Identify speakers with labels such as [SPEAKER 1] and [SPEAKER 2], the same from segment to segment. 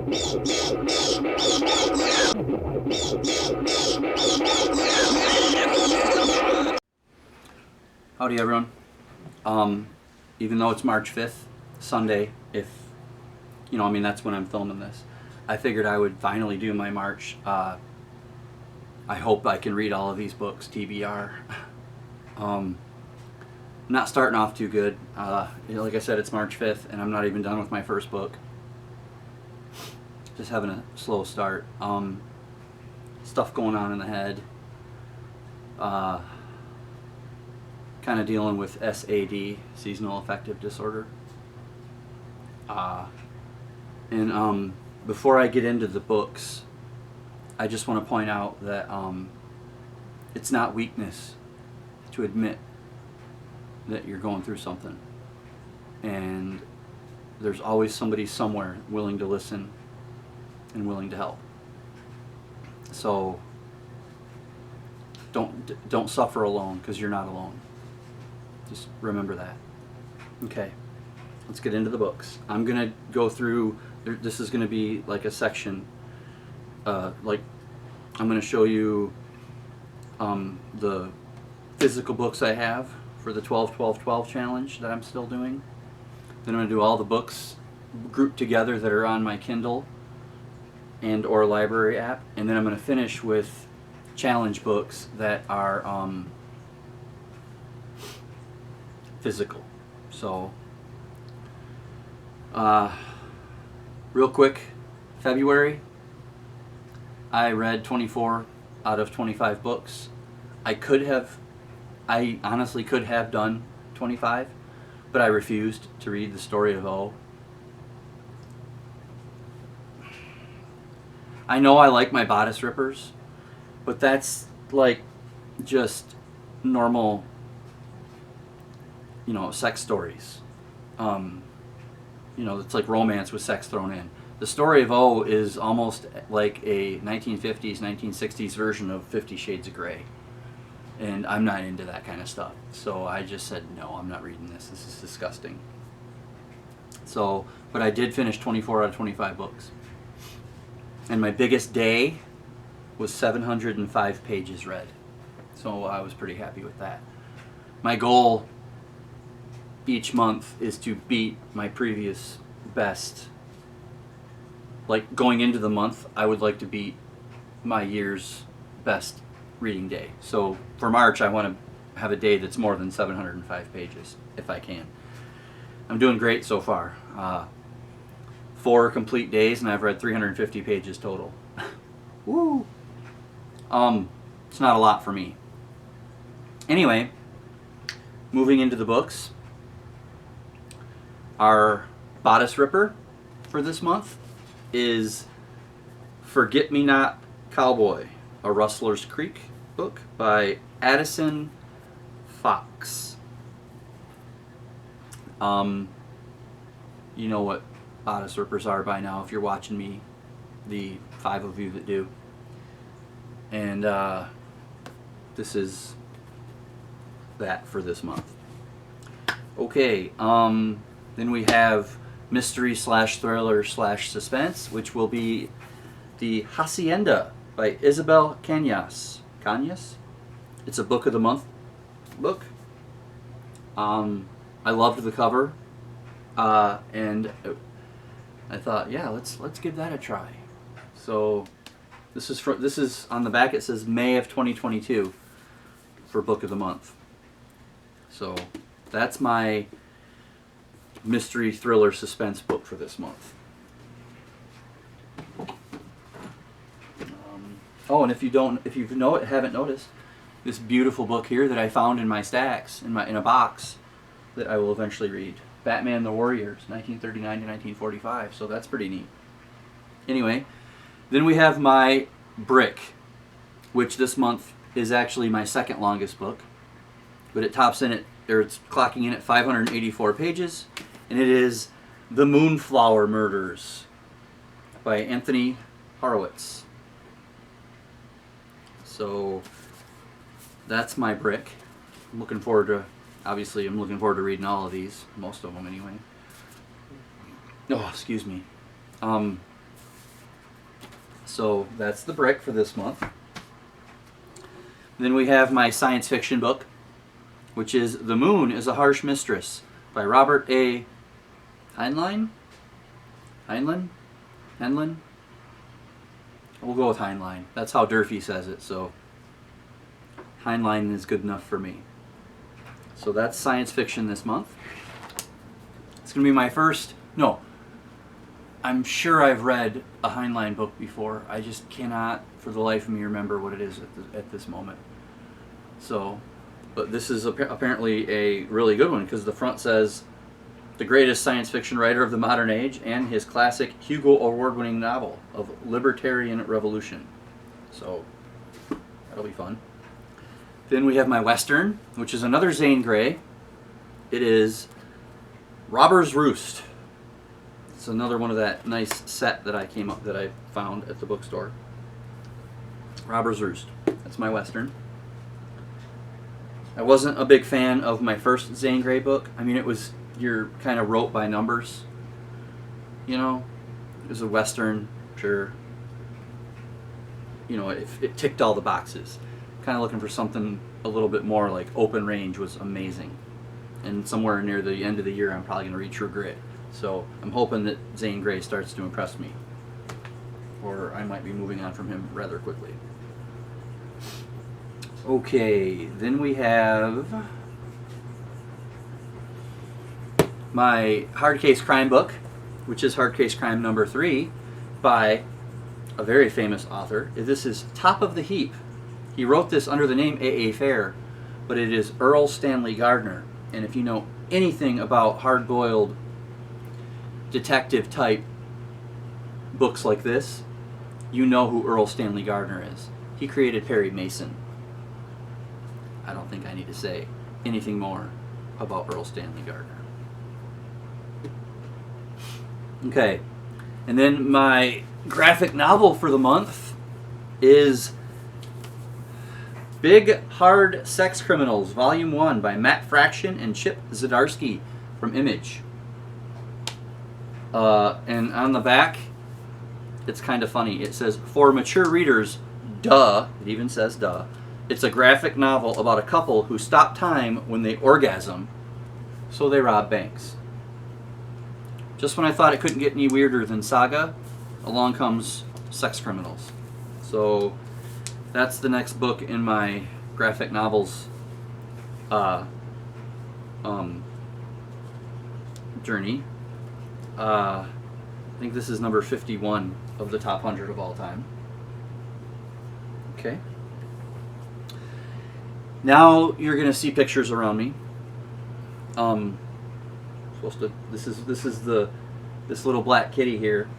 [SPEAKER 1] Howdy everyone. Even though it's March 5th, Sunday, if, that's when I'm filming this, I figured I would finally do my March. I hope I can read all of these books, TBR. Not starting off too good. Like I said, it's March 5th, and I'm not even done with my first book. Just having a slow start. Stuff going on in the head. Kind of dealing with SAD, seasonal affective disorder. And before I get into the books, I just want to point out that it's not weakness to admit that you're going through something. And there's always somebody somewhere willing to listen and willing to help. So don't suffer alone, because you're not alone. Just remember that. Okay, let's get into the books. I'm gonna go through. This is gonna be like a section. Like I'm gonna show you the physical books I have for the 12-12-12 challenge that I'm still doing. Then I'm gonna do all the books grouped together that are on my Kindle and or library app, and then I'm gonna finish with challenge books that are physical. So real quick, February I read 24 out of 25 books. I honestly could have done 25, but I refused to read The Story of O. I know I like my bodice rippers, but that's like just normal, sex stories. It's like romance with sex thrown in. The Story of O is almost like a 1950s, 1960s version of 50 Shades of Grey. And I'm not into that kind of stuff. So I just said, no, I'm not reading this. This is disgusting. So, but I did finish 24 out of 25 books. And my biggest day was 705 pages read. So I was pretty happy with that. My goal each month is to beat my previous best. Like going into the month, I would like to beat my year's best reading day. So for March, I want to have a day that's more than 705 pages, if I can. I'm doing great so far. 4 complete days, and I've read 350 pages total. Woo! It's not a lot for me. Anyway, moving into the books. Our bodice ripper for this month is Forget-Me-Not Cowboy, a Rustler's Creek book by Addison Fox. You know what bodice rippers are by now if you're watching me, the 5 of you that do. And this is that for this month. Okay, then we have mystery / thriller / suspense, which will be The Hacienda by Isabel Cañas. It's a book of the month book. I loved the cover, and I thought, yeah, let's give that a try. So this is on the back. It says May of 2022 for book of the month. So that's my mystery thriller suspense book for this month. And if you haven't noticed, this beautiful book here that I found in my stacks in a box that I will eventually read, Batman the Warriors, 1939 to 1945. So that's pretty neat. Anyway, then we have my Brick, which this month is actually my second longest book, but it's clocking in at 584 pages, and it is The Moonflower Murders by Anthony Horowitz. So that's my Brick. I'm looking forward to reading all of these, most of them anyway. Oh, excuse me. So that's the brick for this month. Then we have my science fiction book, which is The Moon is a Harsh Mistress by Robert A. Heinlein? Heinlein? Heinlein? We'll go with Heinlein. That's how Durfee says it, so Heinlein is good enough for me. So that's science fiction this month. It's going to be my first... No. I'm sure I've read a Heinlein book before. I just cannot, for the life of me, remember what it is at this moment. So, but this is apparently a really good one, because the front says, the greatest science fiction writer of the modern age, and his classic Hugo Award-winning novel of libertarian revolution. So, that'll be fun. Then we have my Western, which is another Zane Grey. It is Robber's Roost. It's another one of that nice set that I found at the bookstore. Robber's Roost. That's my Western. I wasn't a big fan of my first Zane Grey book. I mean, you're kind of wrote by numbers. You know? It was a Western, sure. You know, it ticked all the boxes. Kind of looking for something a little bit more like Open Range was amazing. And somewhere near the end of the year, I'm probably going to read True Grit. So I'm hoping that Zane Grey starts to impress me. Or I might be moving on from him rather quickly. Okay, then we have my Hard Case Crime book, which is Hard Case Crime number 3 by a very famous author. This is Top of the Heap. He wrote this under the name A.A. Fair, but it is Earl Stanley Gardner. And if you know anything about hard-boiled detective type books like this, you know who Earl Stanley Gardner is. He created Perry Mason. I don't think I need to say anything more about Earl Stanley Gardner. Okay, and then my graphic novel for the month is Big Hard Sex Criminals, Volume 1 by Matt Fraction and Chip Zdarsky from Image. And on the back, it's kind of funny. It says, for mature readers, duh. It even says duh. It's a graphic novel about a couple who stop time when they orgasm, so they rob banks. Just when I thought it couldn't get any weirder than Saga, along comes Sex Criminals. So that's the next book in my graphic novels journey. I think this is number 51 of the top 100 of all time. Okay. Now you're gonna see pictures around me. This little black kitty here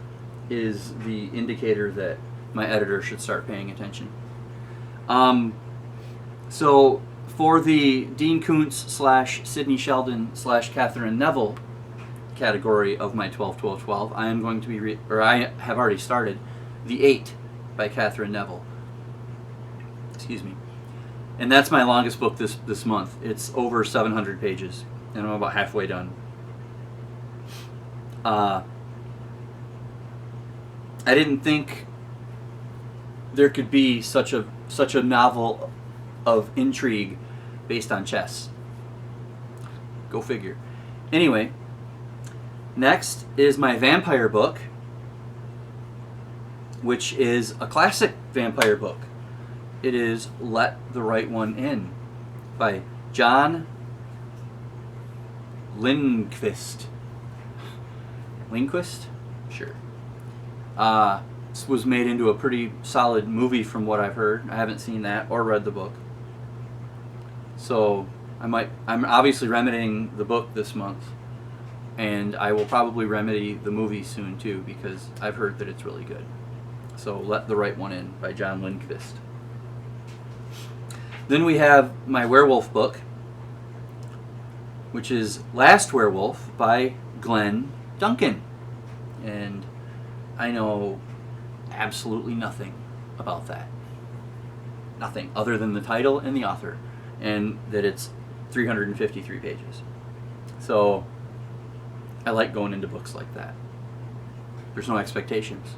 [SPEAKER 1] is the indicator that my editor should start paying attention. So for the Dean Koontz / Sidney Sheldon / Catherine Neville category of my 12-12-12, I am going to be I have already started The 8 by Catherine Neville. Excuse me. And that's my longest book this month. It's over 700 pages, and I'm about halfway done. I didn't think there could be such a novel of intrigue based on chess. Go figure. Anyway, next is my vampire book, which is a classic vampire book. It is Let the Right One In by John Lindqvist. Lindqvist? Sure. This was made into a pretty solid movie from what I've heard. I haven't seen that or read the book. So I'm obviously remedying the book this month, and I will probably remedy the movie soon too, because I've heard that it's really good. So Let the Right One In by John Lindqvist. Then we have my werewolf book, which is Last Werewolf by Glenn Duncan. And I know absolutely nothing about that. Nothing other than the title and the author, and that it's 353 pages. So I like going into books like that. There's no expectations.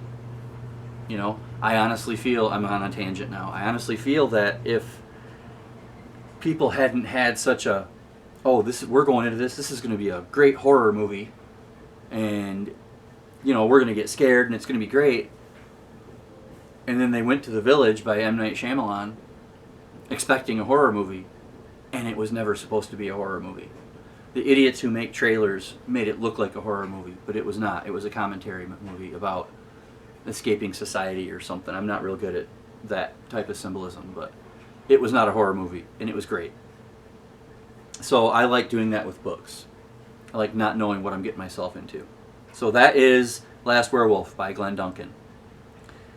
[SPEAKER 1] You know, I honestly feel, I'm on a tangent now, I honestly feel that if people hadn't had such a, oh, we're going into this is going to be a great horror movie, and, you know, we're going to get scared and it's going to be great, and then they went to The Village by M. Night Shyamalan expecting a horror movie, and it was never supposed to be a horror movie. The idiots who make trailers made it look like a horror movie, but it was not. It was a commentary movie about escaping society or something. I'm not real good at that type of symbolism, but it was not a horror movie, and it was great. So I like doing that with books. I like not knowing what I'm getting myself into. So that is Last Werewolf by Glenn Duncan.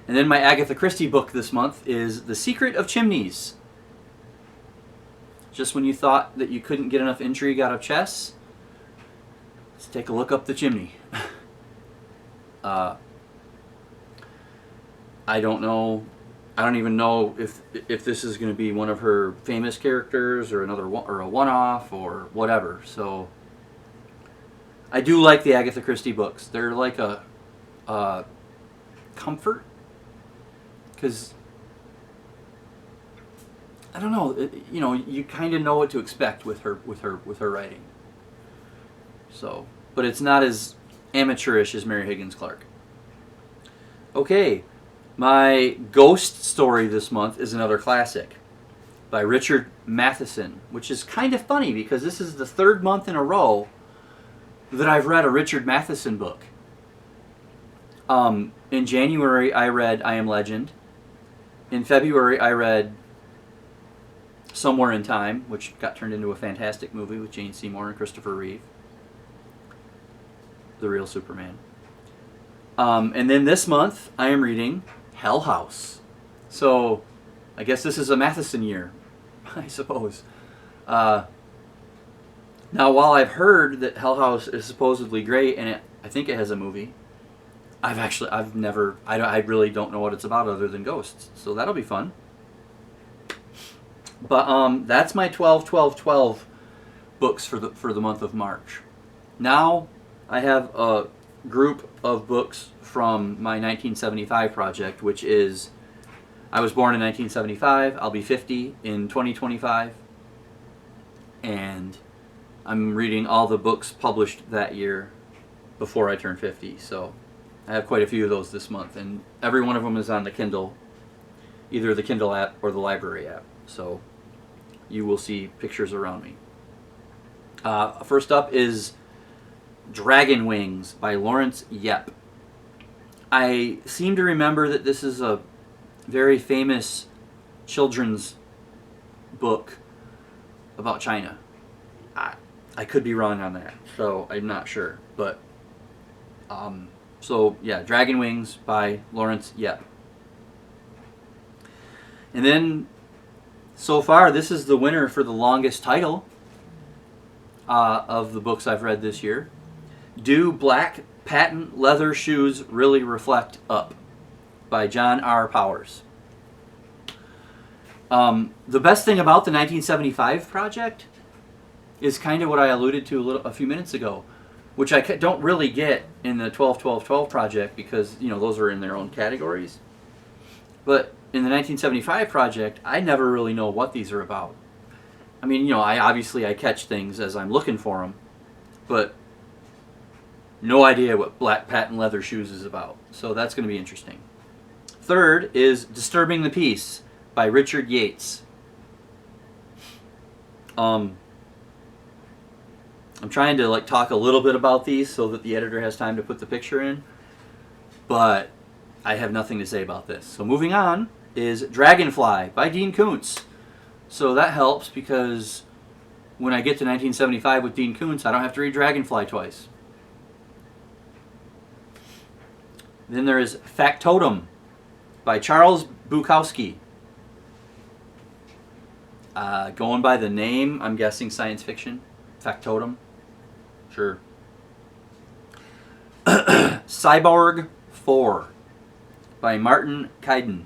[SPEAKER 1] And then my Agatha Christie book this month is The Secret of Chimneys. Just when you thought that you couldn't get enough intrigue out of chess, let's take a look up the chimney. I don't know. I don't even know if this is going to be one of her famous characters or or a one-off or whatever. So I do like the Agatha Christie books. They're like a comfort, because I don't know. You know, you kind of know what to expect with her writing. So, but it's not as amateurish as Mary Higgins Clark. Okay. My ghost story this month is another classic by Richard Matheson, which is kind of funny because this is the third month in a row that I've read a Richard Matheson book. In January, I read I Am Legend. In February, I read Somewhere in Time, which got turned into a fantastic movie with Jane Seymour and Christopher Reeve, the real Superman. And then this month, I am reading Hell House. So, I guess this is a Matheson year, I suppose. Now, while I've heard that Hell House is supposedly great, and I think it has a movie, I really don't know what it's about other than ghosts. So that'll be fun. But that's my 12-12-12 books for the month of March. Now, I have a group of books from my 1975 project, which is, I was born in 1975, I'll be 50 in 2025, and I'm reading all the books published that year before I turn 50, so I have quite a few of those this month, and every one of them is on the Kindle, either the Kindle app or the library app, so you will see pictures around me. First up is Dragon Wings by Lawrence Yep. I seem to remember that this is a very famous children's book about China. I could be wrong on that, so I'm not sure. But, so yeah, Dragon Wings by Lawrence Yep. And then, so far, this is the winner for the longest title of the books I've read this year. Do Black Patent Leather Shoes Really Reflect Up by John R. Powers. The best thing about the 1975 project is kind of what I alluded to a few minutes ago, which I don't really get in the 12-12-12 project because, you know, those are in their own categories. But in the 1975 project, I never really know what these are about. I mean, you know, I catch things as I'm looking for them, but no idea what Black Patent Leather Shoes is about. So that's going to be interesting. Third is Disturbing the Peace by Richard Yates. I'm trying to talk a little bit about these so that the editor has time to put the picture in, but I have nothing to say about this. So moving on is Dragonfly by Dean Koontz. So that helps because when I get to 1975 with Dean Koontz, I don't have to read Dragonfly twice. Then there is Factotum by Charles Bukowski. Going by the name, I'm guessing science fiction. Factotum. Sure. Cyborg 4 by Martin Kaiden.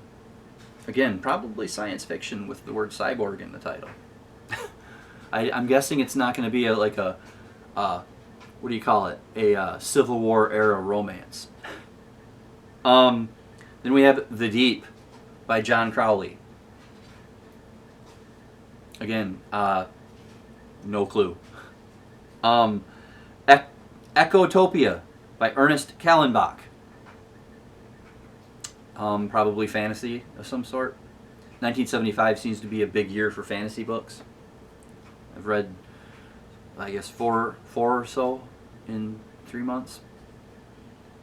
[SPEAKER 1] Again, probably science fiction with the word cyborg in the title. I'm guessing it's not going to be what do you call it? A Civil War era romance. The Then we have The Deep by John Crowley. Again, no clue. Ecotopia by Ernest Kallenbach. Probably fantasy of some sort. 1975 seems to be a big year for fantasy books. I've read, I guess, four or so in 3 months.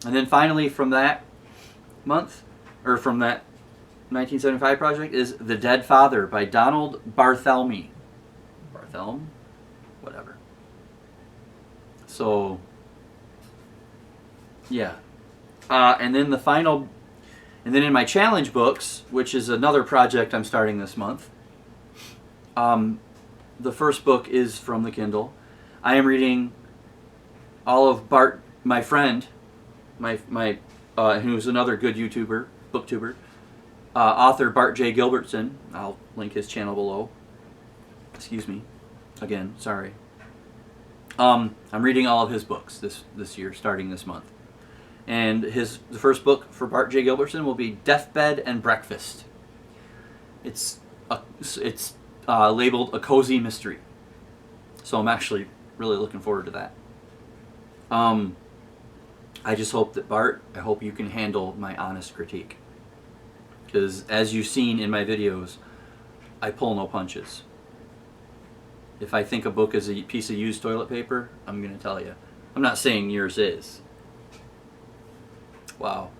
[SPEAKER 1] And then finally from that month, or from that 1975 project, is The Dead Father by Donald Barthelme. Barthelme? Whatever. So, yeah. And then the final, and then in my challenge books, which is another project I'm starting this month, the first book is from the Kindle. I am reading all of Bart, my friend, who's another good YouTuber, booktuber, author Bart J. Gilbertson. I'll link his channel below. Excuse me. Again, sorry. I'm reading all of his books this year, starting this month. And the first book for Bart J. Gilbertson will be Deathbed and Breakfast. It's labeled a cozy mystery. So I'm actually really looking forward to that. I just hope that Bart, I hope you can handle my honest critique. Because as you've seen in my videos, I pull no punches. If I think a book is a piece of used toilet paper, I'm going to tell you. I'm not saying yours is. Wow.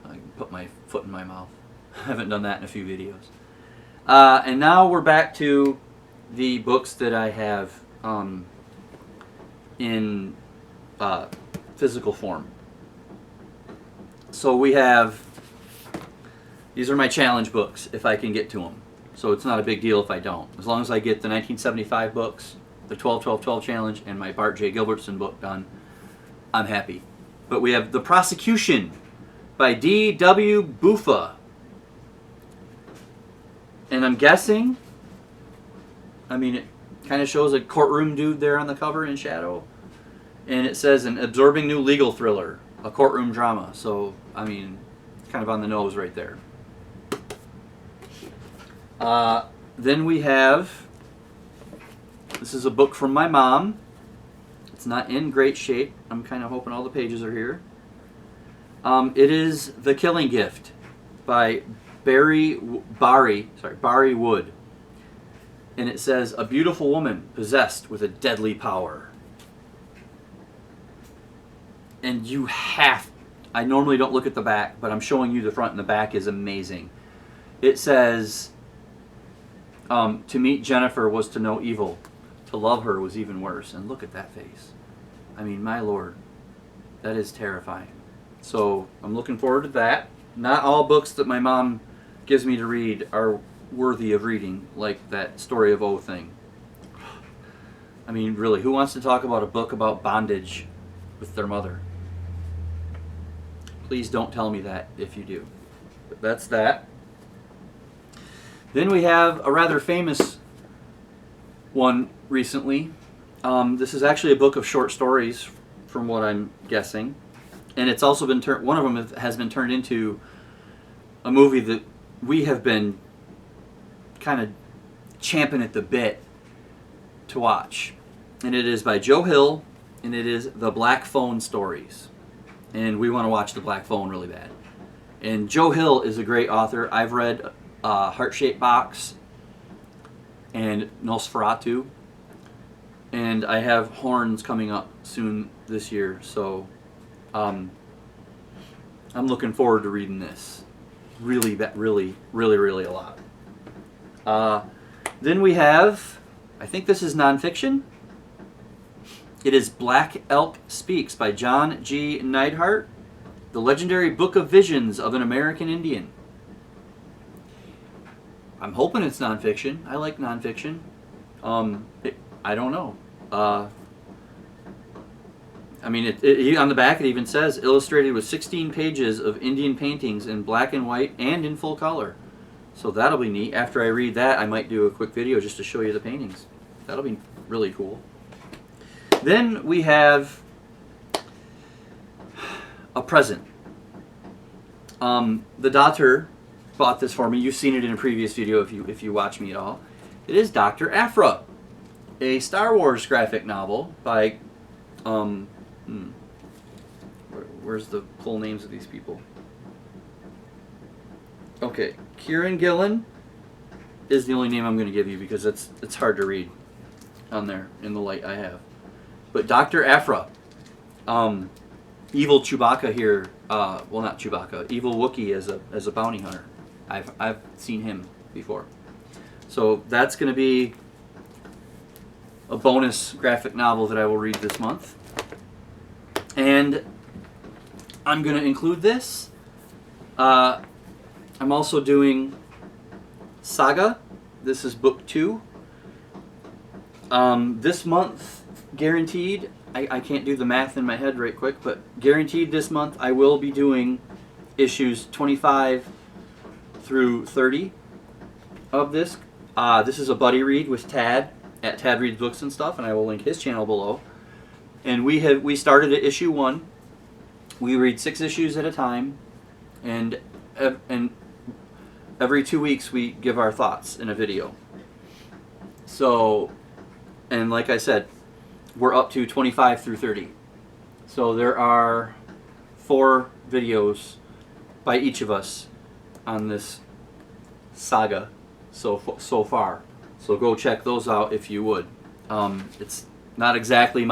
[SPEAKER 1] I can put my foot in my mouth. I haven't done that in a few videos. And now we're back to the books that I have in physical form. So we have, these are my challenge books, if I can get to them. So it's not a big deal if I don't. As long as I get the 1975 books, the 12-12-12 challenge, and my Bart J. Gilbertson book done, I'm happy. But we have The Prosecution by D.W. Buffa. And I'm guessing, I mean, it kind of shows a courtroom dude there on the cover in shadow. And it says an absorbing new legal thriller, a courtroom drama. So, I mean, kind of on the nose right there. Then we have, this is a book from my mom. It's not in great shape. I'm kind of hoping all the pages are here. It is The Killing Gift by Barry Wood. And it says, a beautiful woman possessed with a deadly power. And you have, I normally don't look at the back, but I'm showing you the front, and the back is amazing. It says, to meet Jennifer was to know evil. To love her was even worse. And look at that face. I mean, my Lord, that is terrifying. So I'm looking forward to that. Not all books that my mom gives me to read are worthy of reading, like that Story of O thing. I mean, really, who wants to talk about a book about bondage with their mother? Please don't tell me that if you do. But that's that. Then we have a rather famous one recently. This is actually a book of short stories, from what I'm guessing. And it's also been turned, one of them has been turned into a movie that we have been kind of champing at the bit to watch. And it is by Joe Hill, and it is The Black Phone Stories. And we want to watch The Black Phone really bad. And Joe Hill is a great author. I've read Heart-Shaped Box and Nosferatu. And I have Horns coming up soon this year, so I'm looking forward to reading this. Really a lot. Then we have, I think this is nonfiction. It is Black Elk Speaks by John G. Neidhart, The Legendary Book of Visions of an American Indian. I'm hoping it's nonfiction. I like nonfiction. I don't know. I mean, on the back it even says, illustrated with 16 pages of Indian paintings in black and white and in full color. So that'll be neat. After I read that, I might do a quick video just to show you the paintings. That'll be really cool. Then we have A Present. The daughter bought this for me. You've seen it in a previous video if you watch me at all. It is Dr. Aphra, a Star Wars graphic novel by where's the full names of these people? Okay, Kieran Gillen is the only name I'm going to give you because it's hard to read on there in the light I have. But Dr. Aphra, evil Chewbacca here. Well, not Chewbacca. Evil Wookiee as a bounty hunter. I've seen him before. So that's going to be a bonus graphic novel that I will read this month. And I'm going to include this. I'm also doing Saga. This is book 2. This month, guaranteed, I can't do the math in my head right quick, but guaranteed this month I will be doing issues 25 through 30 of this. This is a buddy read with Tad at Tad Reads Books and Stuff, and I will link his channel below. And we started at issue 1. We read 6 issues at a time, and every 2 weeks we give our thoughts in a video. So, and like I said, we're up to 25 through 30. So there are 4 videos by each of us on this saga so far. So go check those out if you would. It's not exactly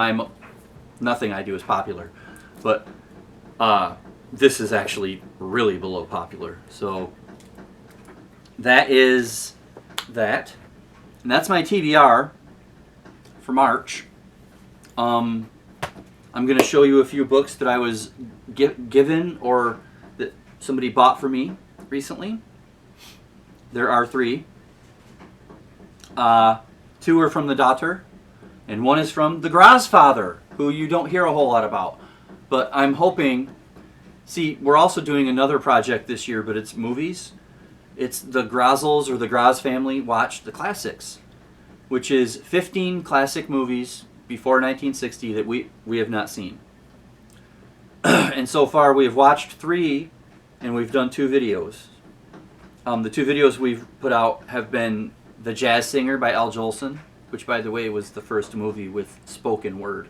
[SPEAKER 1] nothing I do is popular, but this is actually really below popular. So that is that. And that's my TBR for March. I'm going to show you a few books that I was given or that somebody bought for me recently. There are 3. 2 are from the daughter, and 1 is from the Grozfather, who you don't hear a whole lot about. But I'm hoping... See, we're also doing another project this year, but it's movies. It's the Grozels or the Groz family watch the classics, which is 15 classic movies before 1960 that we have not seen. And so far we have watched 3, and we've done 2 videos. The 2 videos we've put out have been The Jazz Singer by Al Jolson, which by the way was the first movie with spoken word.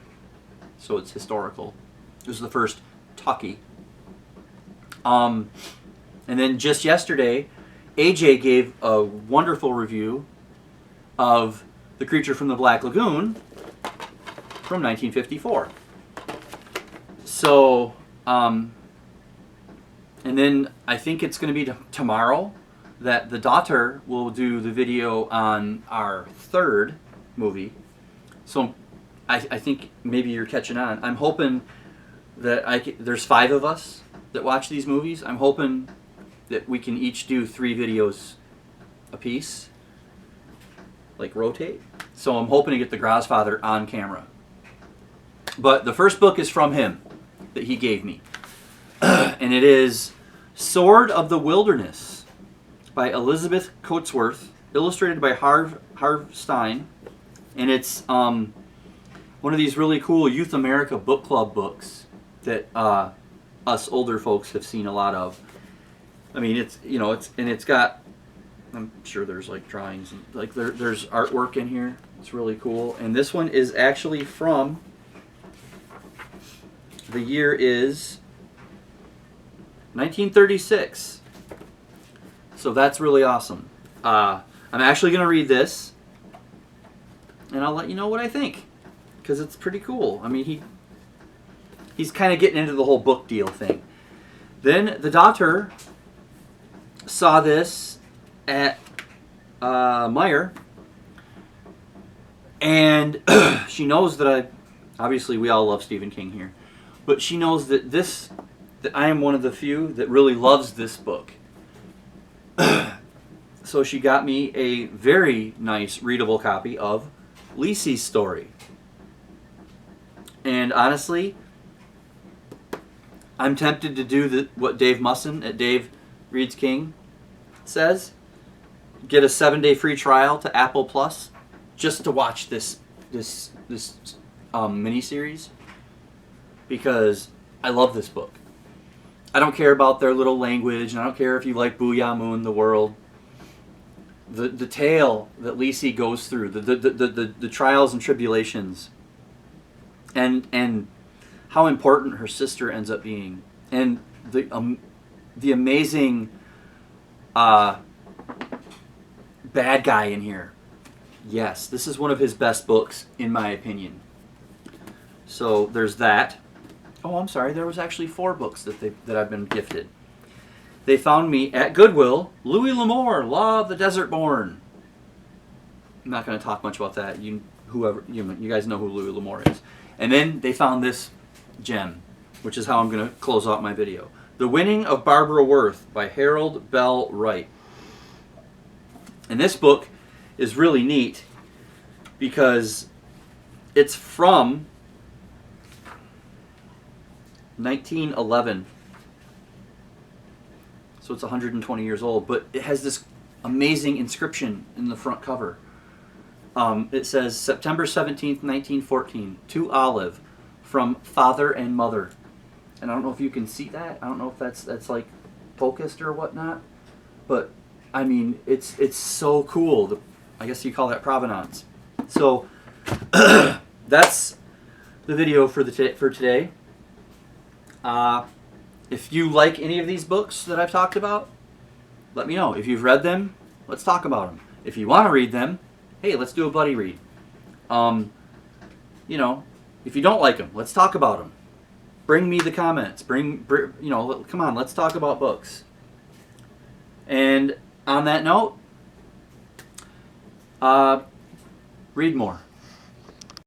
[SPEAKER 1] So it's historical. It was the first talkie. And then just yesterday, AJ gave a wonderful review of The Creature from the Black Lagoon from 1954. So, and then I think it's going to be tomorrow that the daughter will do the video on our 3rd movie. So I think maybe you're catching on. I'm hoping that there's 5 of us that watch these movies. I'm hoping that we can each do 3 videos a piece, like rotate. So I'm hoping to get the Grozfather on camera. But the first book is from him that he gave me. And it is Sword of the Wilderness by Elizabeth Coatsworth, illustrated by Harv Stein. And it's one of these really cool Youth America book club books that us older folks have seen a lot of. I mean, it's got, I'm sure there's like drawings and like there's artwork in here. It's really cool. And this one is actually from, the year is 1936. So that's really awesome. I'm actually going to read this, and I'll let you know what I think, because it's pretty cool. I mean, he's kind of getting into the whole book deal thing. Then the daughter saw this at Meyer, and she knows that obviously we all love Stephen King here, but she knows that I am one of the few that really loves this book. So she got me a very nice readable copy of Lisey's Story. And honestly, I'm tempted to do what Dave Musson at Dave Reads King says. Get a 7-day free trial to Apple Plus just to watch this miniseries, because I love this book. I don't care about their little language, and I don't care if you like Booyah Moon, the world. The tale that Lisey goes through, the trials and tribulations, and how important her sister ends up being, and the amazing bad guy in here. Yes, this is one of his best books, in my opinion. So there's that. Oh, I'm sorry. There was actually 4 books that I've been gifted. They found me at Goodwill, Louis L'Amour, Law of the Desert Born. I'm not going to talk much about that. You guys know who Louis L'Amour is. And then they found this gem, which is how I'm going to close out my video. The Winning of Barbara Worth by Harold Bell Wright. And this book is really neat because it's from 1911. So it's 120 years old, but it has this amazing inscription in the front cover. It says, September 17th, 1914, to Olive, from Father and Mother. And I don't know if you can see that. I don't know if that's like focused or whatnot. But, I mean, it's so cool. I guess you call that provenance. So, that's the video for today. If you like any of these books that I've talked about, let me know. If you've read them, let's talk about them. If you want to read them, hey, let's do a buddy read. If you don't like them, let's talk about them. Bring me the comments. Come on, let's talk about books. And on that note, read more.